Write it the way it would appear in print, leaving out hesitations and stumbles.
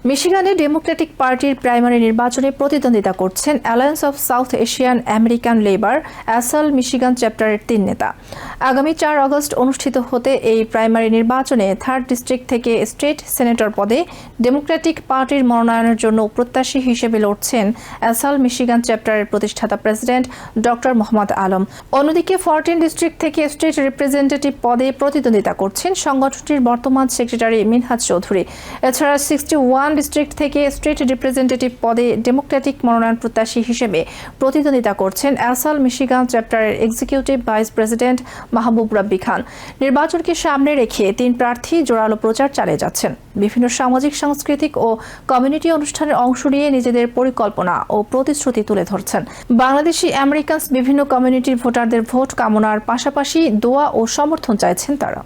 মিশিগানে Democratic পার্টির primary নির্বাচনে প্রতিদ্বন্দ্বিতা করছেন alliance of South Asian American labour অ্যাসাল মিশিগান চ্যাপ্টারের ৩ নেতা। আগামী ৪ আগস্ট অনুষ্ঠিত হতে এই প্রাইমারি নির্বাচনে 3rd ডিস্ট্রিক্ট থেকে স্টেট সিনেটর পদে ডেমোক্রেটিক পার্টির মনোনয়নের জন্য প্রত্যাশী হিসেবে লড়ছেন অ্যাসাল মিশিগান চ্যাপ্টারের প্রতিষ্ঠাতা প্রেসিডেন্ট ডক্টর মোহাম্মদ আলম। অন্যদিকে 14 ডিস্ট্রিক্ট থেকে স্টেট রিপ্রেজেন্টেটিভ পদে প্রতিদ্বন্দ্বিতা করছেন সংগঠনটির বর্তমান সেক্রেটারি মিনহাজ চৌধুরী। এছাড়া 61 ডিস্ট্রিক্ট থেকে স্টেট রিপ্রেজেন্টেটিভ পদে ডেমোক্রেটিক মনোনয়ন প্রত্যাশী হিসেবে প্রতিদ্বন্দ্বিতা করছেন অ্যাসাল মিশিগান চ্যাপ্টারের এক্সিকিউটিভ ভাইস প্রেসিডেন্ট মাহবুব রাব্বি খান। নির্বাচনকে সামনে রেখে 3 প্রার্থী জোরালো প্রচার চালিয়ে যাচ্ছেন। বিভিন্ন সামাজিক, সাংস্কৃতিক ও কমিউনিটি অনুষ্ঠানে অংশ নিয়ে নিজেদের পরিকল্পনা ও প্রতিশ্রুতি তুলে ধরছেন। বাংলাদেশি আমেরিকানস বিভিন্ন কমিউনিটির ভোটারদের ভোট কামনার পাশাপাশি দোয়া ও সমর্থন চাইছেন তারা।